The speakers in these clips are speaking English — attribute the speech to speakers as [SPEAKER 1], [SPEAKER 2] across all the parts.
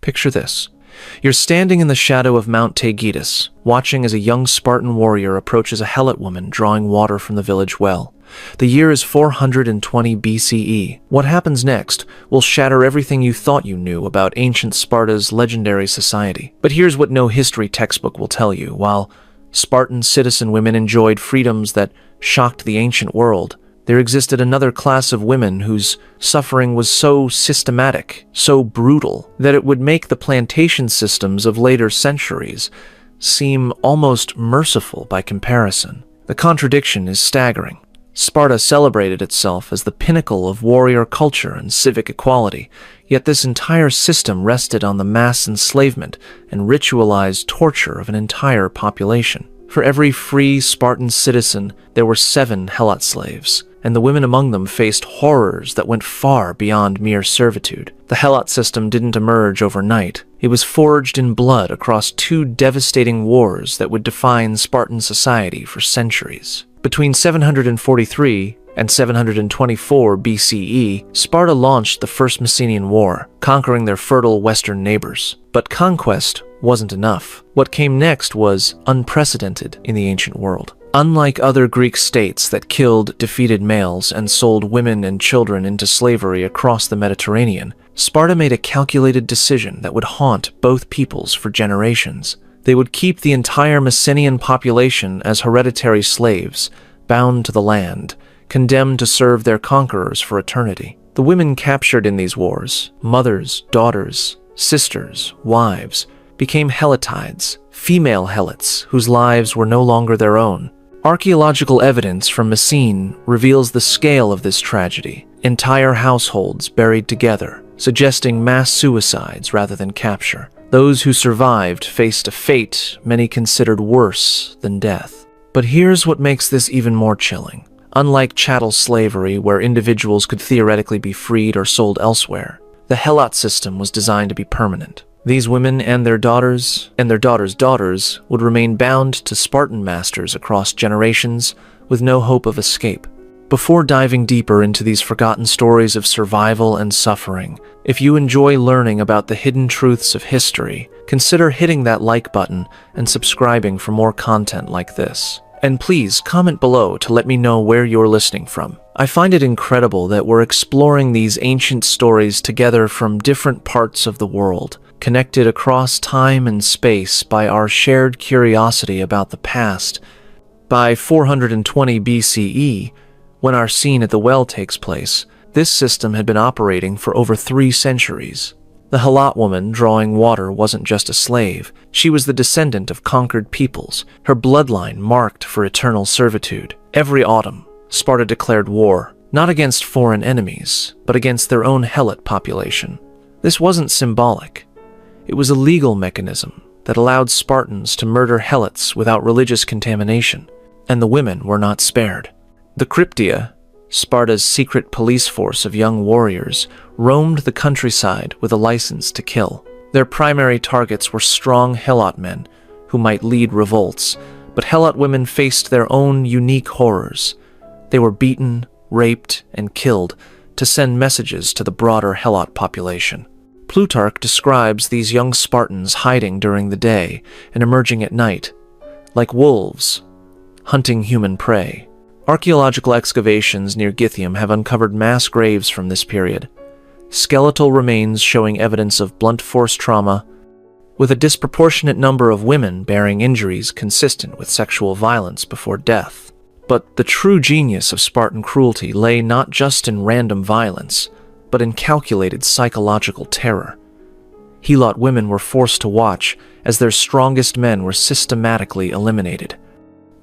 [SPEAKER 1] Picture this. You're standing in the shadow of Mount Taygetus, watching as a young Spartan warrior approaches a helot woman drawing water from the village well. The year is 420 BCE. What happens next will shatter everything you thought you knew about ancient Sparta's legendary society. But here's what no history textbook will tell you. While Spartan citizen women enjoyed freedoms that shocked the ancient world, there existed another class of women whose suffering was so systematic, so brutal, that it would make the plantation systems of later centuries seem almost merciful by comparison. The contradiction is staggering. Sparta celebrated itself as the pinnacle of warrior culture and civic equality, yet this entire system rested on the mass enslavement and ritualized torture of an entire population. For every free Spartan citizen, there were 7 helot slaves, and the women among them faced horrors that went far beyond mere servitude. The helot system didn't emerge overnight. It was forged in blood across 2 devastating wars that would define Spartan society for centuries. Between 743 and 724 BCE, Sparta launched the First Messenian War, conquering their fertile western neighbors. But conquest wasn't enough. What came next was unprecedented in the ancient world. Unlike other Greek states that killed defeated males and sold women and children into slavery across the Mediterranean, Sparta made a calculated decision that would haunt both peoples for generations. They would keep the entire Messenian population as hereditary slaves, bound to the land, condemned to serve their conquerors for eternity. The women captured in these wars, mothers, daughters, sisters, wives, became helotides, female helots whose lives were no longer their own. Archaeological evidence from Messene reveals the scale of this tragedy. Entire households buried together, suggesting mass suicides rather than capture. Those who survived faced a fate many considered worse than death. But here's what makes this even more chilling. Unlike chattel slavery, where individuals could theoretically be freed or sold elsewhere, the helot system was designed to be permanent. These women and their daughters, and their daughters' daughters, would remain bound to Spartan masters across generations with no hope of escape. Before diving deeper into these forgotten stories of survival and suffering, if you enjoy learning about the hidden truths of history, consider hitting that like button and subscribing for more content like this. And please comment below to let me know where you're listening from. I find it incredible that we're exploring these ancient stories together from different parts of the world, connected across time and space by our shared curiosity about the past. By 420 BCE, when our scene at the well takes place, this system had been operating for over 3 centuries. The helot woman drawing water wasn't just a slave. She was the descendant of conquered peoples, her bloodline marked for eternal servitude. Every autumn, Sparta declared war, not against foreign enemies, but against their own helot population. This wasn't symbolic. It was a legal mechanism that allowed Spartans to murder helots without religious contamination, and the women were not spared. The Cryptia, Sparta's secret police force of young warriors, roamed the countryside with a license to kill. Their primary targets were strong helot men who might lead revolts, but helot women faced their own unique horrors. They were beaten, raped, and killed to send messages to the broader helot population. Plutarch describes these young Spartans hiding during the day and emerging at night, like wolves, hunting human prey. Archaeological excavations near Githium have uncovered mass graves from this period, skeletal remains showing evidence of blunt force trauma, with a disproportionate number of women bearing injuries consistent with sexual violence before death. But the true genius of Spartan cruelty lay not just in random violence, but in calculated psychological terror. Helot women were forced to watch as their strongest men were systematically eliminated.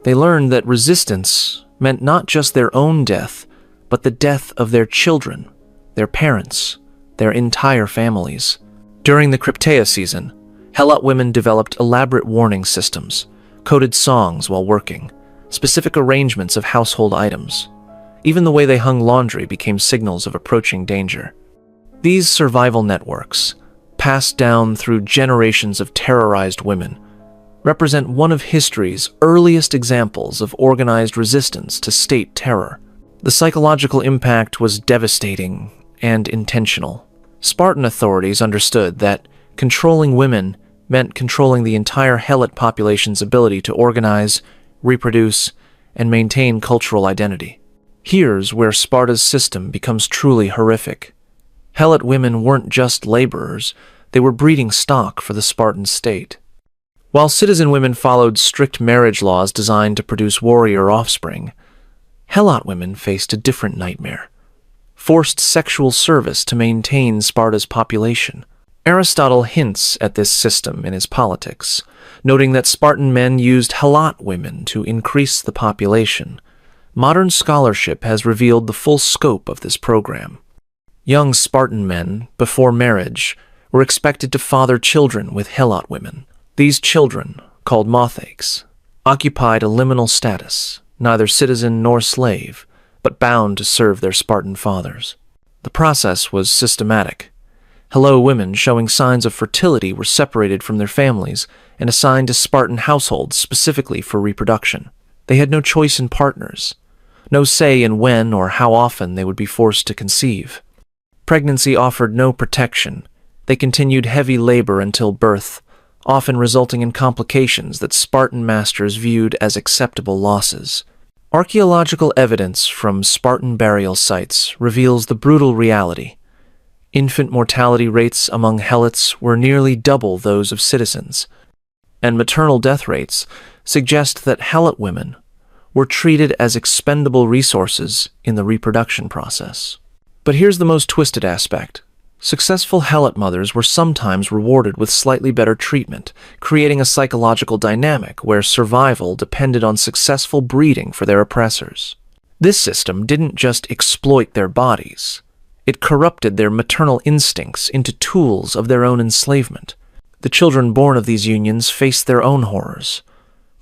[SPEAKER 1] They learned that resistance meant not just their own death, but the death of their children, their parents, their entire families. During the Crypteia season, helot women developed elaborate warning systems, coded songs while working, specific arrangements of household items. Even the way they hung laundry became signals of approaching danger. These survival networks, passed down through generations of terrorized women, represent one of history's earliest examples of organized resistance to state terror. The psychological impact was devastating and intentional. Spartan authorities understood that Controlling women meant controlling the entire helot population's ability to organize, reproduce, and maintain cultural identity. Here's where Sparta's system becomes truly horrific. Helot women weren't just laborers, they were breeding stock for the Spartan state. While citizen women followed strict marriage laws designed to produce warrior offspring, helot women faced a different nightmare: forced sexual service to maintain Sparta's population. Aristotle hints at this system in his Politics, noting that Spartan men used helot women to increase the population. Modern scholarship has revealed the full scope of this program. Young Spartan men, before marriage, were expected to father children with helot women. These children, called mothakes, occupied a liminal status, neither citizen nor slave, but bound to serve their Spartan fathers. The process was systematic. Helot women showing signs of fertility were separated from their families and assigned to Spartan households specifically for reproduction. They had no choice in partners, no say in when or how often they would be forced to conceive. Pregnancy offered no protection. They continued heavy labor until birth, often resulting in complications that Spartan masters viewed as acceptable losses. Archaeological evidence from Spartan burial sites reveals the brutal reality. Infant mortality rates among helots were nearly double those of citizens, and maternal death rates suggest that helot women were treated as expendable resources in the reproduction process. But here's the most twisted aspect. Successful helot mothers were sometimes rewarded with slightly better treatment, creating a psychological dynamic where survival depended on successful breeding for their oppressors. This system didn't just exploit their bodies. It corrupted their maternal instincts into tools of their own enslavement. The children born of these unions faced their own horrors.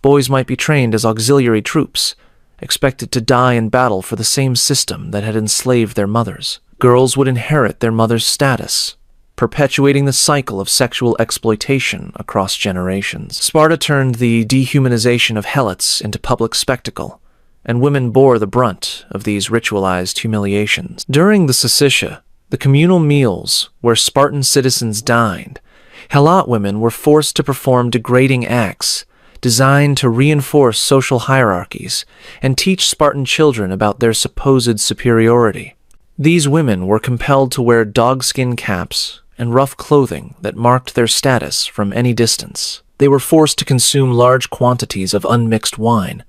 [SPEAKER 1] Boys might be trained as auxiliary troops, expected to die in battle for the same system that had enslaved their mothers. Girls would inherit their mother's status, perpetuating the cycle of sexual exploitation across generations. Sparta turned the dehumanization of helots into public spectacle, and women bore the brunt of these ritualized humiliations. During the Syssitia, the communal meals where Spartan citizens dined, helot women were forced to perform degrading acts designed to reinforce social hierarchies and teach Spartan children about their supposed superiority. These women were compelled to wear dogskin caps and rough clothing that marked their status from any distance. They were forced to consume large quantities of unmixed wine,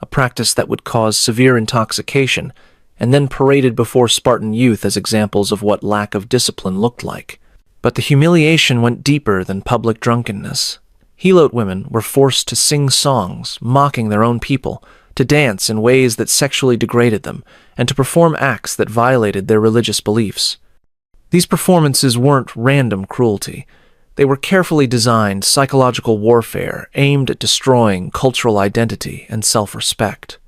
[SPEAKER 1] a practice that would cause severe intoxication, and then paraded before Spartan youth as examples of what lack of discipline looked like. But the humiliation went deeper than public drunkenness. Helot women were forced to sing songs mocking their own people, to dance in ways that sexually degraded them, and to perform acts that violated their religious beliefs. These performances weren't random cruelty. They were carefully designed psychological warfare aimed at destroying cultural identity and self-respect.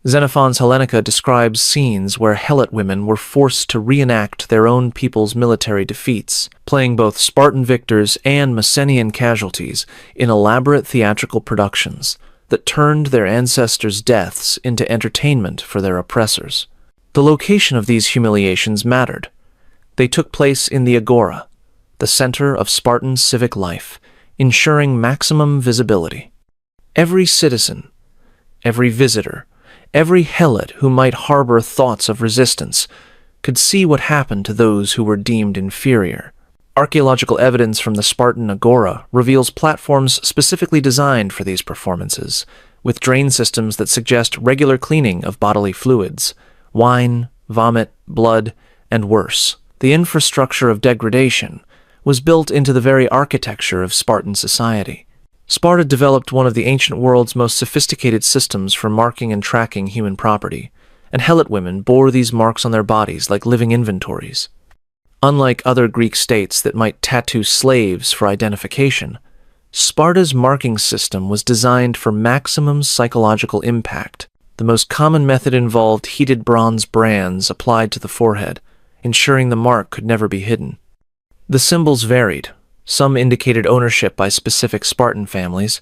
[SPEAKER 1] Xenophon's Hellenica describes scenes where helot women were forced to reenact their own people's military defeats, playing both Spartan victors and Messenian casualties in elaborate theatrical productions that turned their ancestors' deaths into entertainment for their oppressors. The location of these humiliations mattered. They took place in the Agora, the center of Spartan civic life, ensuring maximum visibility. Every citizen, every visitor, every helot who might harbor thoughts of resistance could see what happened to those who were deemed inferior. Archaeological evidence from the Spartan Agora reveals platforms specifically designed for these performances, with drain systems that suggest regular cleaning of bodily fluids, wine, vomit, blood, and worse. The infrastructure of degradation was built into the very architecture of Spartan society. Sparta developed one of the ancient world's most sophisticated systems for marking and tracking human property, and helot women bore these marks on their bodies like living inventories. Unlike other Greek states that might tattoo slaves for identification, Sparta's marking system was designed for maximum psychological impact. The most common method involved heated bronze brands applied to the forehead, ensuring the mark could never be hidden. The symbols varied. Some indicated ownership by specific Spartan families,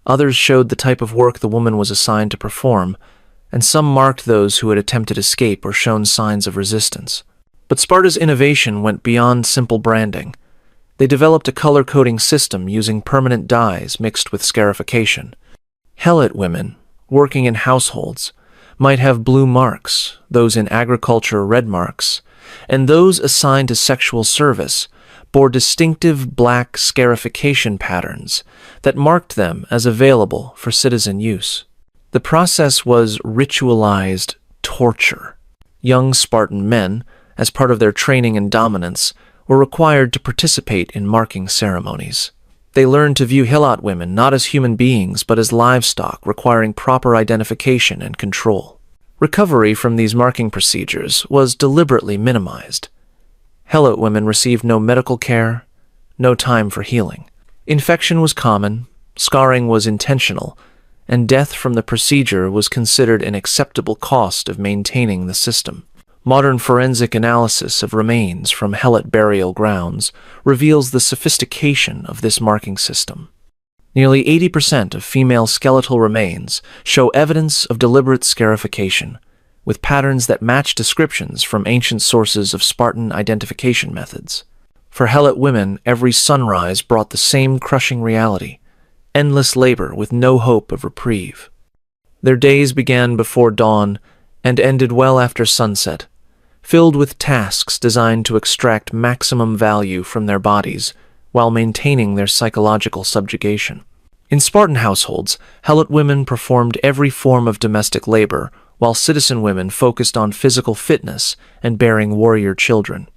[SPEAKER 1] others showed the type of work the woman was assigned to perform, and some marked those who had attempted escape or shown signs of resistance. But Sparta's innovation went beyond simple branding. They developed a color-coding system using permanent dyes mixed with scarification. Helot women, working in households, might have blue marks, those in agriculture red marks, and those assigned to sexual service bore distinctive black scarification patterns that marked them as available for citizen use. The process was ritualized torture. Young Spartan men, as part of their training and dominance, were required to participate in marking ceremonies. They learned to view Helot women not as human beings but as livestock requiring proper identification and control. Recovery from these marking procedures was deliberately minimized. Helot women received no medical care, no time for healing. Infection was common, scarring was intentional, and death from the procedure was considered an acceptable cost of maintaining the system. Modern forensic analysis of remains from Helot burial grounds reveals the sophistication of this marking system. Nearly 80% of female skeletal remains show evidence of deliberate scarification, with patterns that match descriptions from ancient sources of Spartan identification methods. For Helot women, every sunrise brought the same crushing reality: endless labor with no hope of reprieve. Their days began before dawn and ended well after sunset, filled with tasks designed to extract maximum value from their bodies while maintaining their psychological subjugation. In Spartan households, Helot women performed every form of domestic labor, while citizen women focused on physical fitness and bearing warrior children.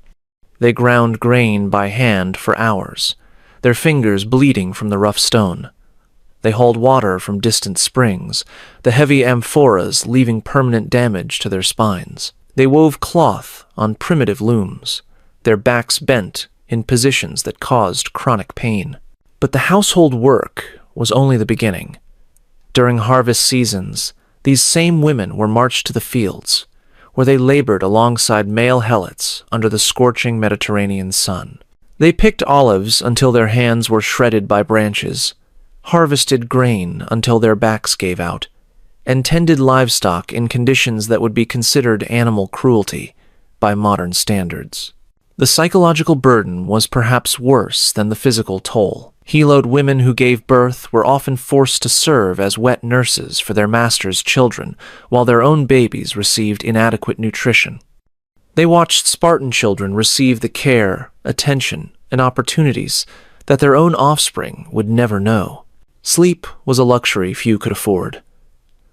[SPEAKER 1] They ground grain by hand for hours, their fingers bleeding from the rough stone. They hauled water from distant springs, the heavy amphoras leaving permanent damage to their spines. They wove cloth on primitive looms, their backs bent in positions that caused chronic pain. But the household work was only the beginning. During harvest seasons, these same women were marched to the fields, where they labored alongside male helots under the scorching Mediterranean sun. They picked olives until their hands were shredded by branches, harvested grain until their backs gave out, and tended livestock in conditions that would be considered animal cruelty by modern standards. The psychological burden was perhaps worse than the physical toll. Helot women who gave birth were often forced to serve as wet nurses for their masters' children, while their own babies received inadequate nutrition. They watched Spartan children receive the care, attention, and opportunities that their own offspring would never know. Sleep was a luxury few could afford.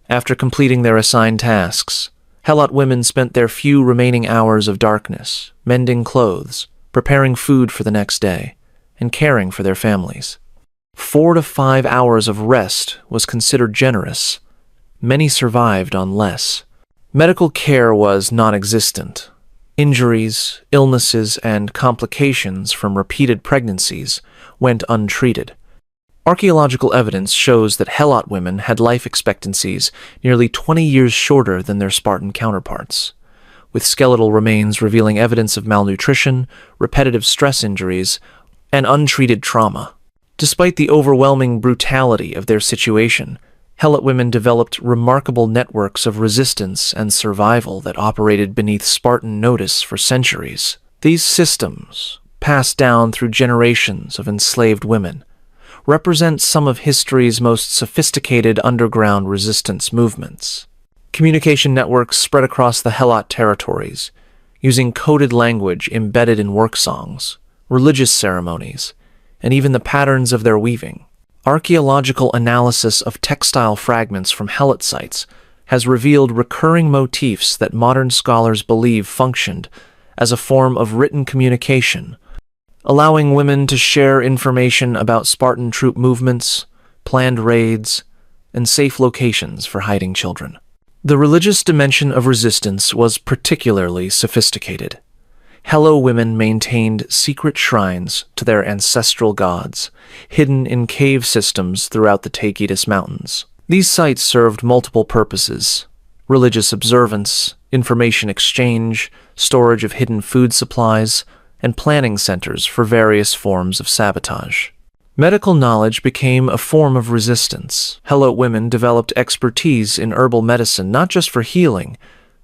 [SPEAKER 1] After completing their assigned tasks, Helot women spent their few remaining hours of darkness, mending clothes, preparing food for the next day, and caring for their families. 4 to 5 hours of rest was considered generous. Many survived on less. Medical care was non-existent. Injuries, illnesses, and complications from repeated pregnancies went untreated. Archaeological evidence shows that Helot women had life expectancies nearly 20 years shorter than their Spartan counterparts, with skeletal remains revealing evidence of malnutrition, repetitive stress injuries, and untreated trauma. Despite the overwhelming brutality of their situation, Helot women developed remarkable networks of resistance and survival that operated beneath Spartan notice for centuries. These systems, passed down through generations of enslaved women, represent some of history's most sophisticated underground resistance movements. Communication networks spread across the Helot territories, using coded language embedded in work songs, religious ceremonies, and even the patterns of their weaving. Archaeological analysis of textile fragments from Helot sites has revealed recurring motifs that modern scholars believe functioned as a form of written communication, allowing women to share information about Spartan troop movements, planned raids, and safe locations for hiding children. The religious dimension of resistance was particularly sophisticated. Helot women maintained secret shrines to their ancestral gods, hidden in cave systems throughout the Taygetus Mountains. These sites served multiple purposes: religious observance, information exchange, storage of hidden food supplies, and planning centers for various forms of sabotage. Medical knowledge became a form of resistance. Helot women developed expertise in herbal medicine not just for healing,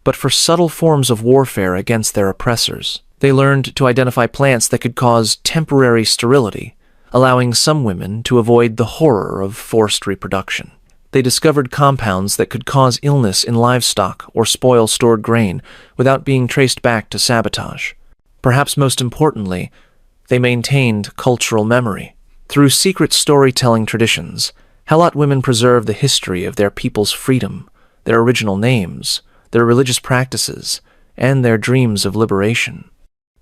[SPEAKER 1] but for subtle forms of warfare against their oppressors. They learned to identify plants that could cause temporary sterility, allowing some women to avoid the horror of forced reproduction. They discovered compounds that could cause illness in livestock or spoil stored grain without being traced back to sabotage. Perhaps most importantly, they maintained cultural memory. Through secret storytelling traditions, Helot women preserved the history of their people's freedom, their original names, their religious practices, and their dreams of liberation.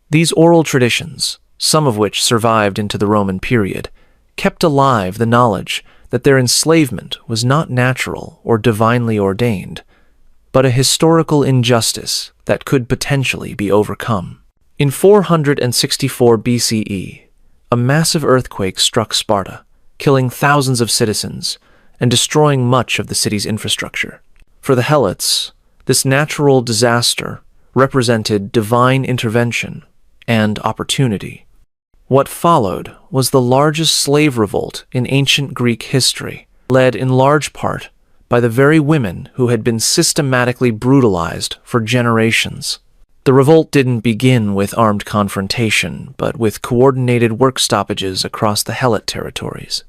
[SPEAKER 1] These oral traditions, some of which survived into the Roman period, kept alive the knowledge that their enslavement was not natural or divinely ordained, but a historical injustice that could potentially be overcome. In 464 BCE, a massive earthquake struck Sparta, killing thousands of citizens and destroying much of the city's infrastructure. For the Helots, this natural disaster represented divine intervention and opportunity. What followed was the largest slave revolt in ancient Greek history, led in large part by the very women who had been systematically brutalized for generations. The revolt didn't begin with armed confrontation, but with coordinated work stoppages across the Helot territories.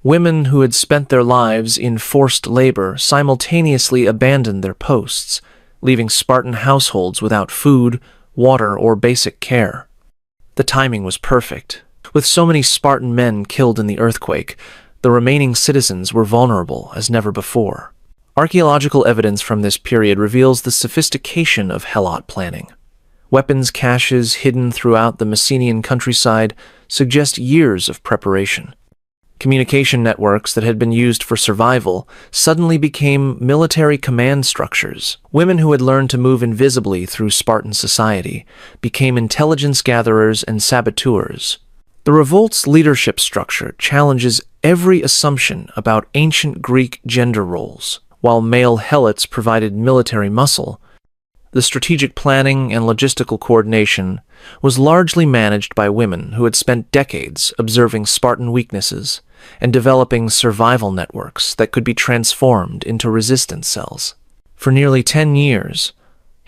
[SPEAKER 1] Women who had spent their lives in forced labor simultaneously abandoned their posts, leaving Spartan households without food, water, or basic care. The timing was perfect. With so many Spartan men killed in the earthquake, the remaining citizens were vulnerable as never before. Archaeological evidence from this period reveals the sophistication of Helot planning. Weapons caches hidden throughout the Messenian countryside suggest years of preparation. Communication networks that had been used for survival suddenly became military command structures. Women who had learned to move invisibly through Spartan society became intelligence gatherers and saboteurs. The revolt's leadership structure challenges every assumption about ancient Greek gender roles. While male Helots provided military muscle, the strategic planning and logistical coordination was largely managed by women who had spent decades observing Spartan weaknesses and developing survival networks that could be transformed into resistance cells. For nearly 10 years,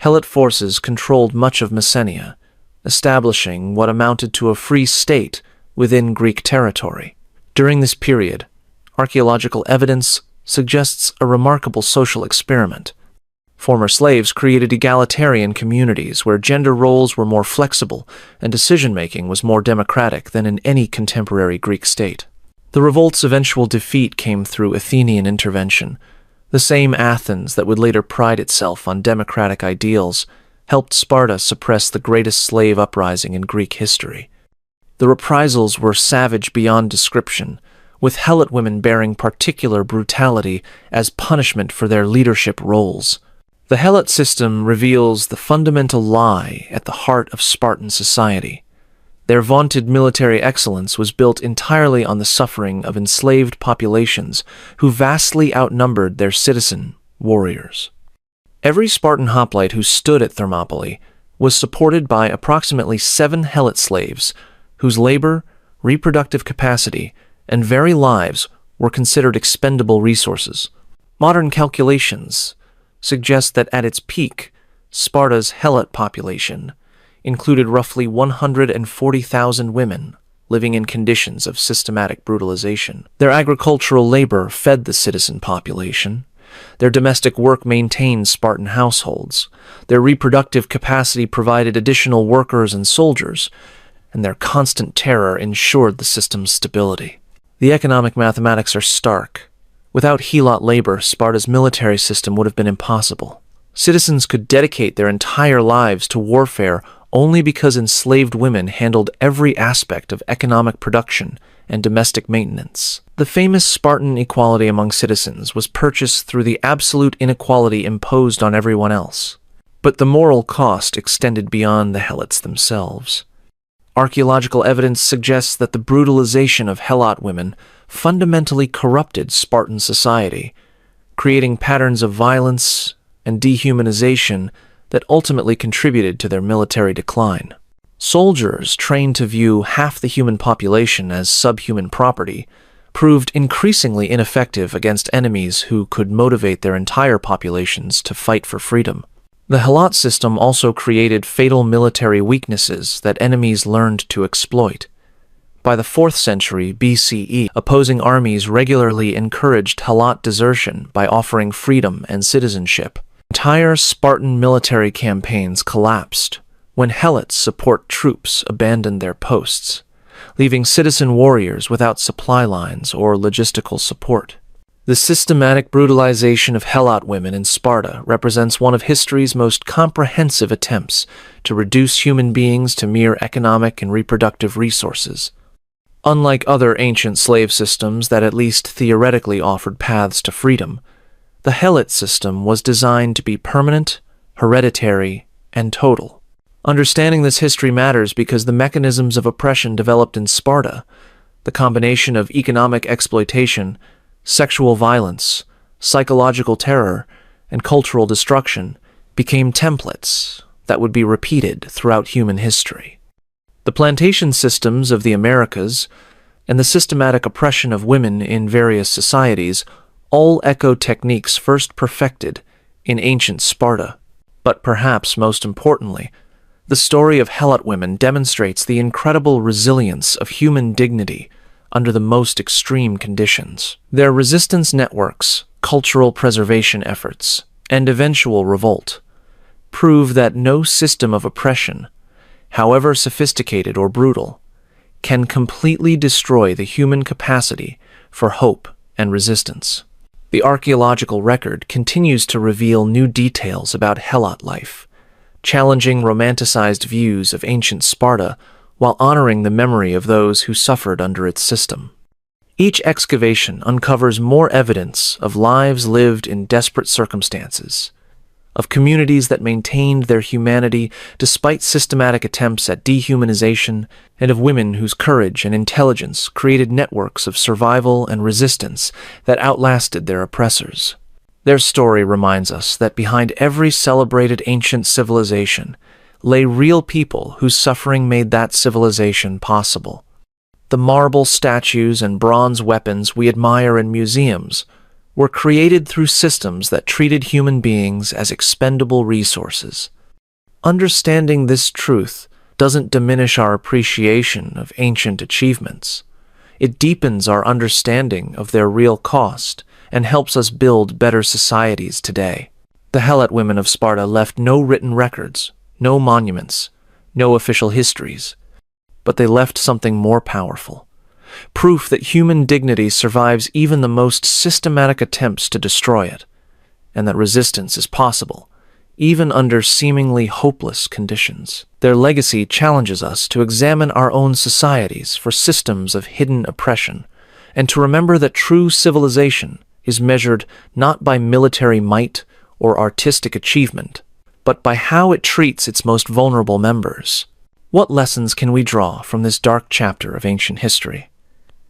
[SPEAKER 1] Helot forces controlled much of Messenia, establishing what amounted to a free state within Greek territory. During this period, archaeological evidence suggests a remarkable social experiment. Former slaves created egalitarian communities where gender roles were more flexible and decision-making was more democratic than in any contemporary Greek state. The revolt's eventual defeat came through Athenian intervention. The same Athens that would later pride itself on democratic ideals helped Sparta suppress the greatest slave uprising in Greek history. The reprisals were savage beyond description, with Helot women bearing particular brutality as punishment for their leadership roles. The Helot system reveals the fundamental lie at the heart of Spartan society. Their vaunted military excellence was built entirely on the suffering of enslaved populations who vastly outnumbered their citizen warriors. Every Spartan hoplite who stood at Thermopylae was supported by approximately 7 Helot slaves whose labor, reproductive capacity, and very lives were considered expendable resources. Modern calculations suggest that at its peak, Sparta's Helot population included roughly 140,000 women living in conditions of systematic brutalization. Their agricultural labor fed the citizen population. Their domestic work maintained Spartan households. Their reproductive capacity provided additional workers and soldiers, and their constant terror ensured the system's stability. The economic mathematics are stark. Without Helot labor, Sparta's military system would have been impossible. Citizens could dedicate their entire lives to warfare only because enslaved women handled every aspect of economic production and domestic maintenance. The famous Spartan equality among citizens was purchased through the absolute inequality imposed on everyone else. But the moral cost extended beyond the Helots themselves. Archaeological evidence suggests that the brutalization of Helot women fundamentally corrupted Spartan society, creating patterns of violence and dehumanization that ultimately contributed to their military decline. Soldiers trained to view half the human population as subhuman property proved increasingly ineffective against enemies who could motivate their entire populations to fight for freedom. The Helot system also created fatal military weaknesses that enemies learned to exploit. By the 4th century BCE, opposing armies regularly encouraged Helot desertion by offering freedom and citizenship. Entire Spartan military campaigns collapsed when Helots support troops abandoned their posts, leaving citizen warriors without supply lines or logistical support. The systematic brutalization of Helot women in Sparta represents one of history's most comprehensive attempts to reduce human beings to mere economic and reproductive resources. Unlike other ancient slave systems that at least theoretically offered paths to freedom, the Helot system was designed to be permanent, hereditary, and total. Understanding this history matters because the mechanisms of oppression developed in Sparta, the combination of economic exploitation, sexual violence, psychological terror, and cultural destruction, became templates that would be repeated throughout human history. The plantation systems of the Americas and the systematic oppression of women in various societies all echo techniques first perfected in ancient Sparta. But perhaps most importantly, the story of Helot women demonstrates the incredible resilience of human dignity under the most extreme conditions. Their resistance networks, cultural preservation efforts, and eventual revolt prove that no system of oppression, however sophisticated or brutal, can completely destroy the human capacity for hope and resistance. The archaeological record continues to reveal new details about Helot life, challenging romanticized views of ancient Sparta while honoring the memory of those who suffered under its system. Each excavation uncovers more evidence of lives lived in desperate circumstances, of communities that maintained their humanity despite systematic attempts at dehumanization, and of women whose courage and intelligence created networks of survival and resistance that outlasted their oppressors. Their story reminds us that behind every celebrated ancient civilization lay real people whose suffering made that civilization possible. The marble statues and bronze weapons we admire in museums were created through systems that treated human beings as expendable resources. Understanding this truth doesn't diminish our appreciation of ancient achievements. It deepens our understanding of their real cost and helps us build better societies today. The Helot women of Sparta left no written records, no monuments, no official histories, but they left something more powerful. Proof that human dignity survives even the most systematic attempts to destroy it, and that resistance is possible, even under seemingly hopeless conditions. Their legacy challenges us to examine our own societies for systems of hidden oppression, and to remember that true civilization is measured not by military might or artistic achievement, but by how it treats its most vulnerable members. What lessons can we draw from this dark chapter of ancient history?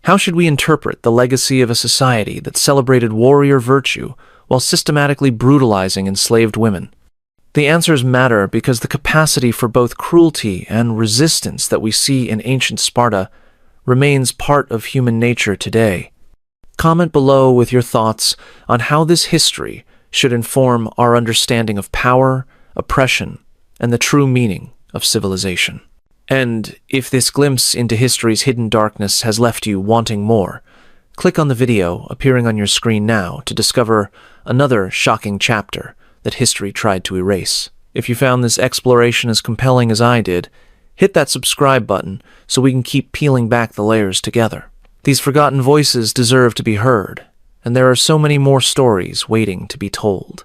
[SPEAKER 1] How should we interpret the legacy of a society that celebrated warrior virtue while systematically brutalizing enslaved women? The answers matter because the capacity for both cruelty and resistance that we see in ancient Sparta remains part of human nature today. Comment below with your thoughts on how this history should inform our understanding of power, oppression, and the true meaning of civilization. And if this glimpse into history's hidden darkness has left you wanting more, click on the video appearing on your screen now to discover another shocking chapter that history tried to erase. If you found this exploration as compelling as I did, hit that subscribe button so we can keep peeling back the layers together. These forgotten voices deserve to be heard, and there are so many more stories waiting to be told.